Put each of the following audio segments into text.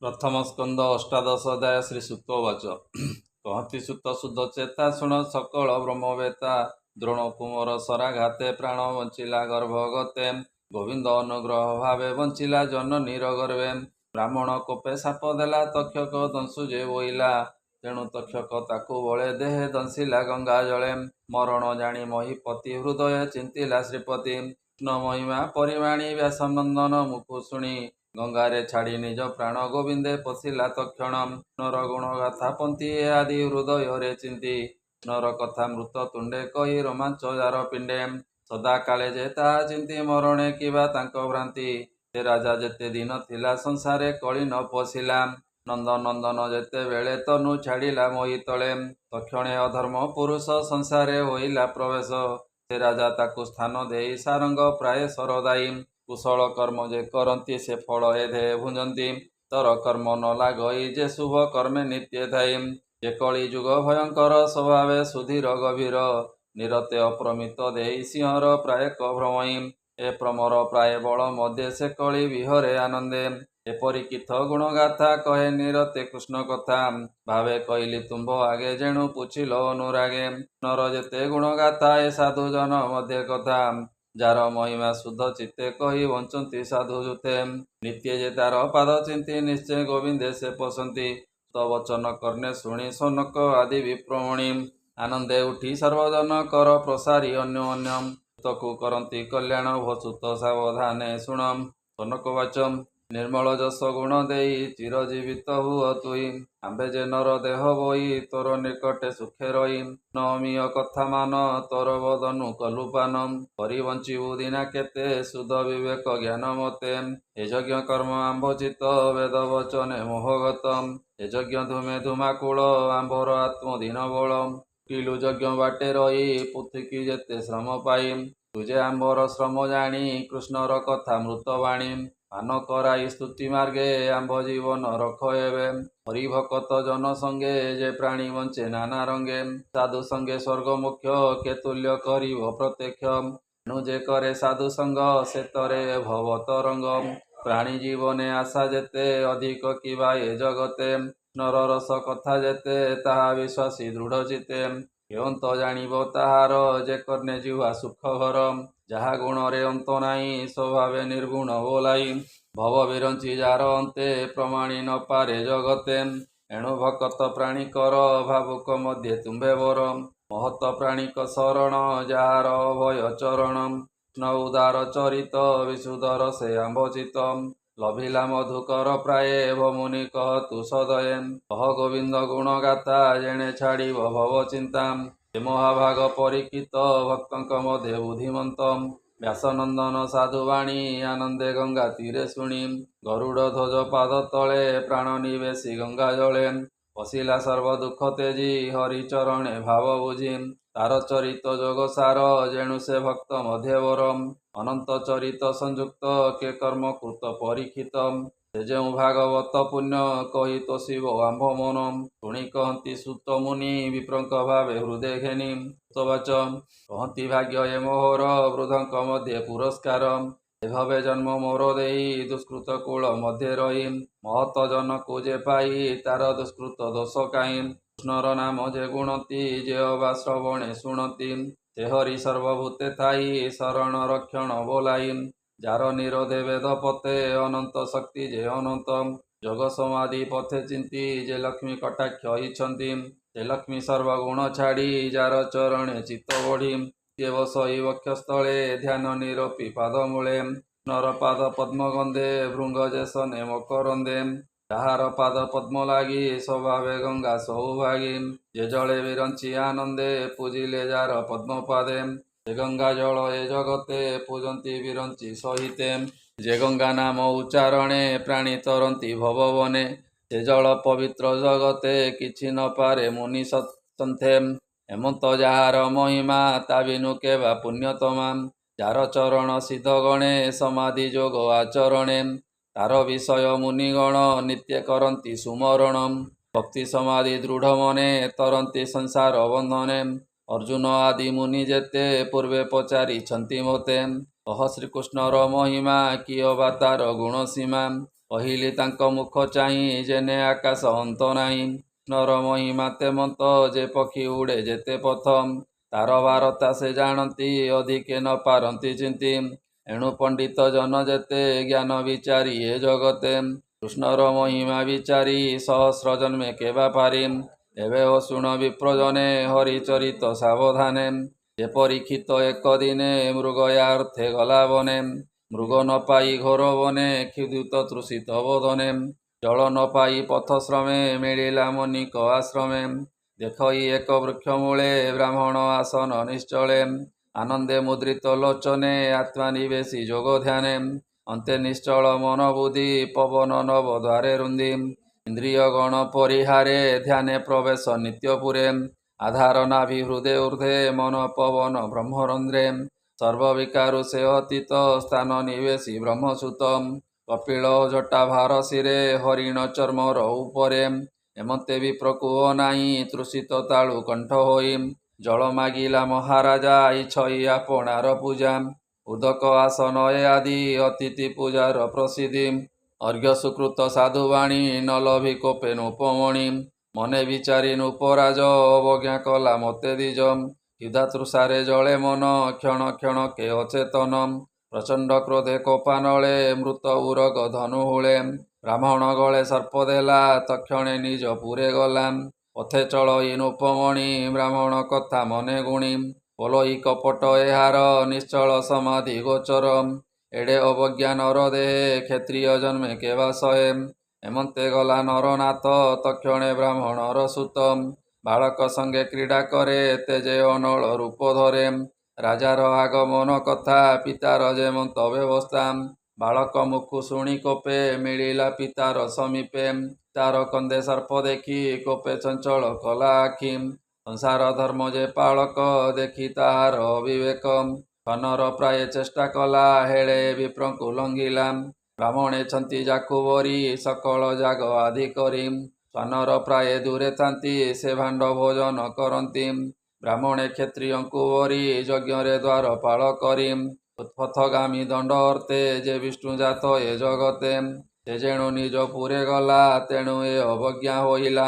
प्रथम स्कंद अष्टादश अध्याय श्री सुक्तवाच कहती सुत शुद्ध चेता शुण सकल ब्रह्मवेता द्रोण कुमर सराघाते प्राण बंचिला गर्भगते गोविंद अनुग्रह भावे बंचिला जननीर गर्भे ब्राह्मण कोपे साप देला तक्षक दंशु जे बोइला तेणु तक्षक ताकू बळे देहे दंशिला गंगा जले मरण जाणी महीपति हृदय चिंतिला श्रीपति कृष्ण महिमा परिवाणी व्यासनंदन मुखु शुणी गंगारे छाड़ी निज प्राण गोविंदे पशिला तक्षण नर गुण गाथा पंथी आदि हृदय रे चिंती नर कथा मृत तुंडे कही रोमांच जार पिंडे सदा काले जे ताहा चिंती मरणे किबा तांको भ्रांति से राजा जेते दिन थिला संसारे कଳି न पशिला नंद नंदन जेते बेले तनु छाड़िला मोहि तले तक्षणे अधर्म पुरुष संसारे होइला प्रवेश से राजा ताकू स्थान देई सारंग प्राय सरदायी कुशल कर्म जे करती से फल एधे भुंजती तर कर्म न लागई जे शुभ कर्मे नित्य थाई जे कଳି जुग भयंकर स्वभावे सुधीर गभीर निरते अप्रमित देई सिंहर प्राय भ्रमई ए प्रमर प्राय बल मध्य से कଳି विहरे आनंदे एपरि किथ गुणगाथा कहे निरते कृष्ण कथा भावे कहली तुम्भ आगे जेणु पुछिल अनुरागे नर जेते गुणगाथा ए साधु जन मध्य कथा जार महिमा शुद्ध चित्ते कही बंचती साधु जुते नित्य जे तार पाद चिंती निश्चय गोविंदे से पसंती तो वचन कर्णे शुणी सोनक आदि विप्रमणि आनंदे उठी सर्वजन कर प्रसारी अन्योन्यम तकु करती कल्याण भसुत सावधाने शुणम सोनक वाचम निर्मल जस गुण देई चिरजीवित हुआ तुई आंबे जे नर देह बोई तोर निकटे सुखे रही नमीय कथा मान तोर बदनु कलुपानम परिवंचिबु दिना केते सुध विवेक ज्ञान मते ए यज्ञ कर्म आंभचित वेद वचने मोहगतम ए यज्ञ धूमे धूमाकूल आंभर आत्मदीन बल किलु यज्ञ बाटे रही पुथिकी जेते श्रम पाई तुझे आंभर श्रम जानी कृष्णर कथा मृतवाणी मान कराई स्तुति मार्गे आंभ जीवन रख एवे हरिभक्त जन संगे जे प्राणी बंचे नाना रंगे साधु संगे स्वर्ग मुख्य के तुल्य करिब प्रत्यक्ष एणु जे करे साधु संग से तरे भव तरंग प्राणी जीवने आशा जेते अधिक किबा ए जगते नर रस कथा जेते ताहा विश्वासी दृढ़ चिते केवंत जानिब ताहार जे कर्णे जीवा सुख घर जहा गुण रे अंत नाही स्वभावे निर्गुण बोलाई भव विरंची जार अंते प्रमाणी न पारे जगते एणु भक्त प्राणी कर भावुक मध्ये तुम्भे बर महत प्राणिक शरण जार भय चरण कृष्ण उदार चरित विशुधर से आंभचित लभिला मधुकर प्राय मुनि कहतु सदये कह गोविंद गुण गाथा जेणे छाड़िब भव चिंता महाभाग परीक्षित भक्तंक मध्ये बुद्धिमंत व्यासनंदन साधुवाणी आनंदे गंगा तीरे शुणी गरुड़ ध्वज पाद तले प्राण निवेशी गंगा जले पशिला सर्व दुख तेजी हरिचरणे भाव बुझी तार चरित जोग सार जेणु से भक्त मध्य बरम अनंत चरित संयुक्त के कर्म कृत परीक्षित से जो भागवत पुण्य कही तो शिव आंभ मन शुणी कहती सुत मुनि विप्रंक भावे हृदय घेनी सुतवाच कहती भाग्य ए मोहर वृद्धंक मध्ये पुरस्कार एभावे जन्म मोर देई दुष्कृत कूल मध्ये रही महत जन को जे पाई तार दुष्कृत दोष काई कृष्णर नाम जे गुणती जे अबा श्रवणे शुणती से हरि सर्वभूते थाई शरण रक्षण बोलाई जार निरोधे वेद पते अनंत शक्ति जे अनंत जग समाधि पथे चिंती जे लक्ष्मी कटाक्ष इच्छन्ति से लक्ष्मी सर्वगुण छाड़ी जार चरणे चित्त बढ़ी जे बसई वक्षस्थले ध्यान निरपी पादमूले नर पाद पद्मगंधे भृंग जेसने मकरंदे ताहार पाद पद्म लागी स्वभावे गंगा सौभागी जे जले विरंची आनंदे पूजिले जार पद्मपादे जे गंगा जल ए जगते पूजंती विरंची सहिते जे गंगा नाम उच्चारणे प्राणी तरंती भववने से जल पवित्र जगते किछि न पारे मुनि सन्थे हेमंत जार महिमा ता बिनु केबा पुण्यतमा जार चरण सिद्ध गणे समाधि जोग आचरणे तार विषय मुनिगण नित्य करंती सुमरणम भक्ति समाधि दृढ़ मने तरंती संसार बंधने अर्जुन आदि मुनि जेते पूर्वे पचारि छन्ति मोते कह श्रीकृष्णर महिमा किय बा तार गुण सीमा କହିଲି ତାଙ୍କ ମୁଖ ଚାହିଁ ଯେନେ ଆକାଶ ଅନ୍ତ ନାହିଁ। ନର ମହିମା ତେମନ୍ତ ଯେ ପକ୍ଷୀ ଉଡ଼େ ଯେତେ ପଥ। ତାର ବାରତା ସେ ଜାଣନ୍ତି ଅଧିକେ ନ ପାରନ୍ତି ଚିନ୍ତି। ଏଣୁ ପଣ୍ଡିତ ଜନ ଯେତେ ଜ୍ଞାନ ବିଚାରି ଏ ଜଗତେ। କୃଷ୍ଣର ମହିମା ବିଚାରି ସହସ୍ର ଜନ୍ମେ କେବା ପାରି। ଏବେ ଓ ଶୁଣ ବିପ୍ରଜନେ ହରିଚରିତ ସାବଧାନେ। ଯେ ପରୀକ୍ଷିତ ଏକ ଦିନେ ମୃଗୟା ଅର୍ଥେ ଗଲା ବନେ। ମୃଗ ନ ପାଇ ଘୋର ବନେ କ୍ଷୁଧିତ ତୃଷିତ ବୋଧନେ। ଜଳ ନ ପାଇ ପଥ ଶ୍ରମେ ମିଳିଲା ମୁନିକ ଆଶ୍ରମେ। ଦେଖଇ ଏକ ବୃକ୍ଷ ମୂଳେ ବ୍ରାହ୍ମଣ ଆସନ ନିଶ୍ଚଳେ। ଆନନ୍ଦେ ମୁଦ୍ରିତ ଲୋଚନେ ଆତ୍ମା ନିବେଶୀ ଯୋଗ ଧ୍ୟାନେ। ଅନ୍ତେ ନିଶ୍ଚଳ ମନ ବୁଦ୍ଧି ପବନ ନବ ଦ୍ୱାରେ ରୁନ୍ଧି। ଇନ୍ଦ୍ରିୟ ଗଣ ପରିହାରେ ଧ୍ୟାନେ ପ୍ରବେଶ ନିତ୍ୟପୁରେ। ଆଧାର ନାଭି ହୃଦେ ଊର୍ଦ୍ଧ୍ୱେ ମନ ପବନ ବ୍ରହ୍ମରନ୍ଧ୍ରେ। ସର୍ବବିକାରୁ ସେ ଅତୀତ ସ୍ଥାନ ନିବେଶୀ ବ୍ରହ୍ମସୂତ। କପିଳ ଜଟା ଭାର ଶିରେ ହରିଣ ଚର୍ମର ଉପରେ। ଏମନ୍ତେ ବିପ୍ରକୁହ ନାହିଁ ତୃଷିତ ତାଳୁ କଣ୍ଠ ହୋଇ। ଜଳ ମାଗିଲା ମହାରାଜା ଇଛଇ ଆପଣାର ପୂଜା। ଉଦକ ଆସନ ଏ ଆଦି ଅତିଥି ପୂଜାର ପ୍ରସିଦ୍ଧି। ଅର୍ଘ୍ୟ ସୁକୃତ ସାଧୁବାଣୀ ନ ଲଭି କୋପେ ନୃପମଣି। ମନେ ବିଚାରି ନୃପରାଜ ଅବଜ୍ଞା କଲା ମୋତେ ଦ୍ୱିଜ। କ୍ଷୁଧା ତୃଷାରେ ଜଳେ ମନ କ୍ଷଣ କ୍ଷଣ କେ ଅଚେତନ। ପ୍ରଚଣ୍ଡ କ୍ରୋଧେ କୋପାନଳେ ମୃତ ଉରଗ ଧନୁହୁଳେ। ବ୍ରାହ୍ମଣ ଗଳେ ସର୍ପ ଦେଲା ତକ୍ଷଣେ ନିଜ ପୁରେ ଗଲା। ପଥେ ଚଳଇ ନୃପମଣି ବ୍ରାହ୍ମଣ କଥା ମନେ ଗୁଣି। ପୋଲଇ କପଟ ଏହାର ନିଶ୍ଚଳ ସମାଧି ଗୋଚର। ଏଡ଼େ ଅବଜ୍ଞା ନର ଦେହେ କ୍ଷତ୍ରିୟ ଜନ୍ମେ କେବା ସହେ। ଏମନ୍ତେ ଗଲା ନରନାଥ ତକ୍ଷଣେ ବ୍ରାହ୍ମଣର ସୁତ। ବାଳକ ସଙ୍ଗେ କ୍ରୀଡ଼ା କରେ ତେଜେ ଅନଳ ରୂପ ଧରେ। ରାଜାର ଆଗମନ କଥା ପିତାର ଯେମନ୍ତ ବ୍ୟବସ୍ଥା। ବାଳକ ମୁଖୁ ଶୁଣି କୋପେ ମିଳିଲା ପିତାର ସମୀପେ। ପିତାର କନ୍ଦେ ସର୍ପ ଦେଖି କୋପେ ଚଞ୍ଚଳ କଲା ଆଖି। ସଂସାର ଧର୍ମ ଯେ ପାଳକ ଦେଖି ତାହାର ଅବିବେକ। ଧନର ପ୍ରାୟ ଚେଷ୍ଟା କଲା ହେଳେ ବିପ୍ରଙ୍କୁ ଲଙ୍ଘିଲା। ବ୍ରାହ୍ମଣେ ଛନ୍ତି ଯାକୁ ବରି ସକଳ ଯାଗ ଆଦି କରି। ଶ୍ୱାନର ପ୍ରାୟ ଦୂରେ ଥାନ୍ତି ସେ ଭାଣ୍ଡ ଭୋଜନ କରନ୍ତି। ବ୍ରାହ୍ମଣେ କ୍ଷତ୍ରିୟଙ୍କୁ ବରି ଯଜ୍ଞରେ ଦ୍ୱାରପାଳ କରି। ଉତ୍ପଥଗାମୀ ଦଣ୍ଡ ଅର୍ଥେ ଯେ ବିଷ୍ଣୁ ଜାତ ଏ ଜଗତେ। ସେ ଯେଣୁ ନିଜ ପୁରେ ଗଲା ତେଣୁ ଏ ଅବଜ୍ଞା ହୋଇଲା।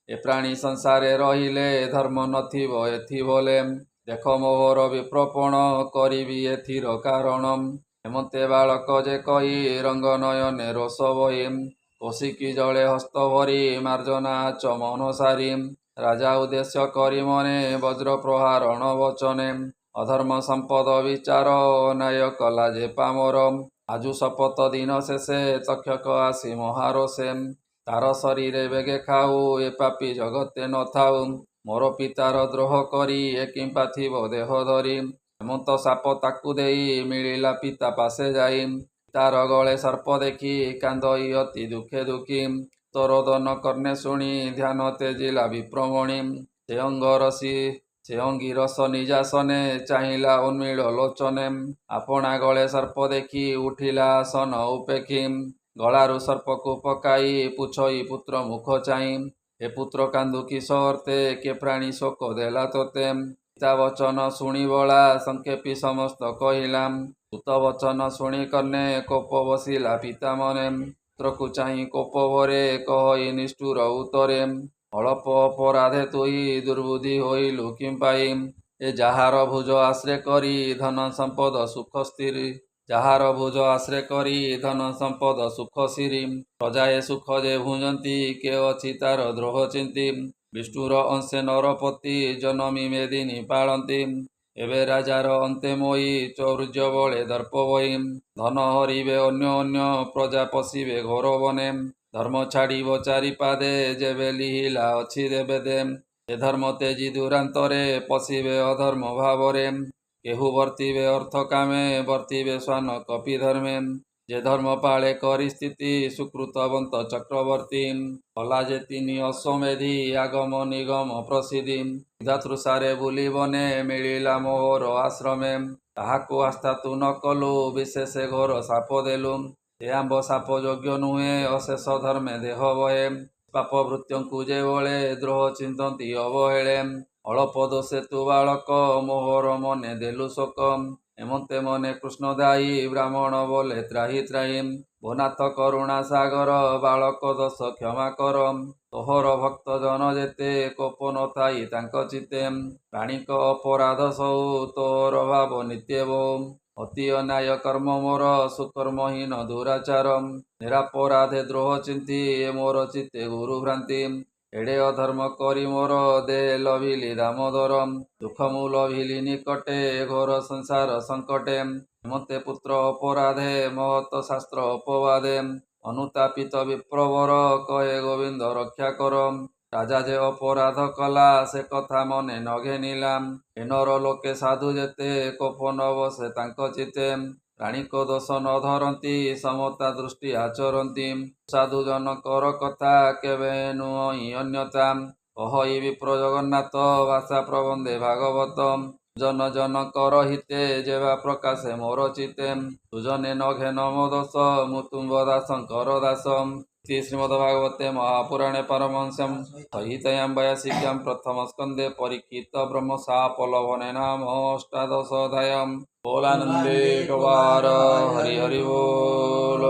ଏ ପ୍ରାଣୀ ସଂସାରେ ରହିଲେ ଧର୍ମ ନଥିବ ଏଥି ବୋଲେ। ଦେଖ ମୋହର ବିପ୍ରପଣ କରିବି ଏଥିର କାରଣ। ଏମନ୍ତେ ବାଳକ ଯେ କହି ରଙ୍ଗ ନୟନେ ରୋଷ ବହି। କୌଶିକି ଜଳେ ହସ୍ତ ଭରି ମାର୍ଜନା ଆଚମନ ସାରି। ରାଜା ଉଦ୍ଦେଶ୍ୟ କରି ମନେ ବଜ୍ର ପ୍ରହାରଣ ବଚନେ। ଅଧର୍ମ ସମ୍ପଦ ବିଚାର ନ୍ୟାୟ କଲା ଯେ ପାମର। ଆଜୁ ଶପଥ ଦିନ ଶେଷେ ତକ୍ଷକ ଆସି ମହାରୋଷେ। ତାର ଶରୀରେ ବେଗେ ଖାଉ ଏ ପାପୀ ଜଗତେ ନଥାଉ। ମୋର ପିତାର ଦ୍ରୋହ କରି ଏ କିମ୍ପା ଥିବ ଦେହ ଧରି। ହେମନ୍ତ ସାପ ତାକୁ ଦେଇ ମିଳିଲା ପିତା ପାଶେ ଯାଇ। ପିତାର ଗଳେ ସର୍ପ ଦେଖି କାନ୍ଦଇ ଅତି ଦୁଃଖେ ଦୁଃଖୀ। ତରୋଦନ କର୍ଣ୍ଣେ ଶୁଣି ଧ୍ୟାନ ତେଜିଲା ବିପ୍ରମଣି। ସେ ଅଙ୍ଗିରସ ନିଜାସନେ ଚାହିଁଲା ଉନ୍ମୀଳ ଲୋଚନେ। ଆପଣା ଗଳେ ସର୍ପ ଦେଖି ଉଠିଲା ଆସନ ଉପେକ୍ଷୀ। ଗଳାରୁ ସର୍ପକୁ ପକାଇ ପୁଛଇ ପୁତ୍ର ମୁଖ ଚାହିଁ। ହେ ପୁତ୍ର କାନ୍ଦୁ କିସ ଅର୍ଥେ କେ ପ୍ରାଣୀ ଶୋକ ଦେଲା ତୋତେ। ପିତା ବଚନ ଶୁଣି ବଳା ସଂକ୍ଷେପୀ ସମସ୍ତ କହିଲା। ସୁତ ବଚନ ଶୁଣି କର୍ଣ୍ଣେ କୋପ ବସିଲା ପିତା ମନେ। ପୁତ୍ରକୁ ଚାହିଁ କୋପ ଭରେ କହଇ ନିଷ୍ଠୁର ଉତ୍ତରେ। ଅଳପ ଅପରାଧେ ତୁହି ଦୁର୍ବୁଦ୍ଧି ହୋଇଲୁ କିମ୍ପାଇ। ଏ ଯାହାର ଭୁଜ ଆଶ୍ରେ କରି ଧନ ସମ୍ପଦ ସୁଖ ସ୍ଥିରି। ଯାହାର ଭୁଜ ଆଶ୍ରେ କରି ଧନ ସମ୍ପଦ ସୁଖ ସିରି। ପ୍ରଜାଏ ସୁଖ ଯେ ଭୁଞ୍ଜନ୍ତି କେ ଅଛି ତାର ଦ୍ରୋହ ଚିନ୍ତି। ବିଷ୍ଣୁର ଅଂଶେ ନରପତି ଜନମି ମେଦିନୀ ପାଳନ୍ତି। ଏବେ ରାଜାର ଅନ୍ତେ ମୋଇ ଚୌର୍ଯ୍ୟ ବଳେ ଦର୍ପ ବହି। ଧନ ହରିବେ ଅନ୍ୟ ଅନ୍ୟ ପ୍ରଜା ପଶିବେ ଘୋର ବନେ। ଧର୍ମ ଛାଡ଼ିବ ଚାରିପାଦେ ଯେବେ ଲିହିଲା ଅଛି ଦେବେ ଦେ। ଏ ଧର୍ମ ତେଜି ଦୂରାନ୍ତରେ ପଶିବେ ଅଧର୍ମ ଭାବରେ। କେହୁ ବର୍ତ୍ତିବେ ଅର୍ଥ କାମେ ବର୍ତ୍ତିବେ ଶ୍ୱାନ କପି ଧର୍ମେ। ଯେ ଧର୍ମ ପାଳେ କରି ସ୍ଥିତି ସୁକୃତବନ୍ତ ଚକ୍ରବର୍ତ୍ତୀ। କଲା ଯେ ତିନି ଅଶ୍ୱମେଧି ଆଗମ ନିଗମ ପ୍ରସିଦ୍ଧି। କ୍ଷୁଧା ତୃଷାରେ ବୁଲି ବନେ ମିଳିଲା ମୋହର ଆଶ୍ରମେ। ତାହାକୁ ଆସ୍ଥା ତୁ ନ କଲୁ ବିଶେଷେ ଘୋର ସାପ ଦେଲୁ। ଏ ଆମ୍ବ ସାପ ଯୋଗ୍ୟ ନୁହେଁ ଅଶେଷ ଧର୍ମେ ଦେହ ବହେ। ପାପ ଭୃତ୍ୟଙ୍କୁ ଯେ ବଳେ ଦ୍ରୋହ ଚିନ୍ତନ୍ତି ଅବହେଳେ। ଅଳପ ଦୋଷେ ତୁ ବାଳକ ମୋହର ମନେ ଦେଲୁ ଶୋକ। ଏମନ୍ତେ ମନେ କୃଷ୍ଣ ଦାୟୀ ବ୍ରାହ୍ମଣ ବୋଲେ ତ୍ରାହି ତ୍ରାହି ଭୋନାଥ କରୁଣା ସାଗର ବାଳକ ଦୋଷ କ୍ଷମା କର ତୋହର ଭକ୍ତ ଜନ ଯେତେ କୋପ ନଥାଇ ତାଙ୍କ ଚିତେ ପ୍ରାଣିକ ଅପରାଧ ସହୁ ତୋର ଭାବ ନିତ୍ୟବ ଅତି ଅନ୍ୟାୟ କର୍ମ ମୋର ସୁକର୍ମହୀନ ଦୁରାଚାର ନିରାପରାଧେ ଦ୍ରୋହ ଚିନ୍ତି ମୋର ଚିତ୍ତେ ଗୁରୁ ଭ୍ରାନ୍ତି ଏଡ଼େ ଅଧର୍ମ କରି ମୋର ଦେ ଲଭିଲି ଦାମୋଦର ଦୁଃଖ ମୁଁ ଲଭିଲି ନିକଟେ ଘୋର ସଂସାର ସଙ୍କଟେ ମତେ ପୁତ୍ର ଅପରାଧେ ମହତ ଶାସ୍ତ୍ର ଅପବାଦେ ଅନୁତାପିତ ବିପ୍ରବର କହେ ଗୋବିନ୍ଦ ରକ୍ଷା କର ରାଜା ଯେ ଅପରାଧ କଲା ସେ କଥା ମନେ ନଘେନିଲା ଏନର ଲୋକେ ସାଧୁ ଯେତେ କୋପ ନ ବସେ ତାଙ୍କ ଚିତେ ପ୍ରାଣିକ ଦୋଷ ନ ଧରନ୍ତି ସମତା ଦୃଷ୍ଟି ଆଚରନ୍ତି ସାଧୁ ଜନକର କଥା କେବେ ନୁହଁ ଅନ୍ୟତା କହଇ ବିପ୍ର ଜଗନ୍ନାଥ ଭାଷା ପ୍ରବନ୍ଧେ ଭାଗବତ ଜନ ଜନକର ହିତେ ଯେବା ପ୍ରକାଶେ ମୋର ଚିତେ ସୁଜନେ ନଘେ ନମ ଦୋଷ ମୁଁ ତୁମ୍ବ ଦାସଙ୍କର ଦାସ ଶ୍ରୀମଦ ଭାଗବତେ ମହାପୁରାଣେ परमहंस्यां संहितायां वैयासिक्यां प्रथमस्कन्धे परीक्षित ब्रह्मशापलवने नाम अष्टादशोऽध्यायः बोलानन्दे गवार हरि हरि बोल।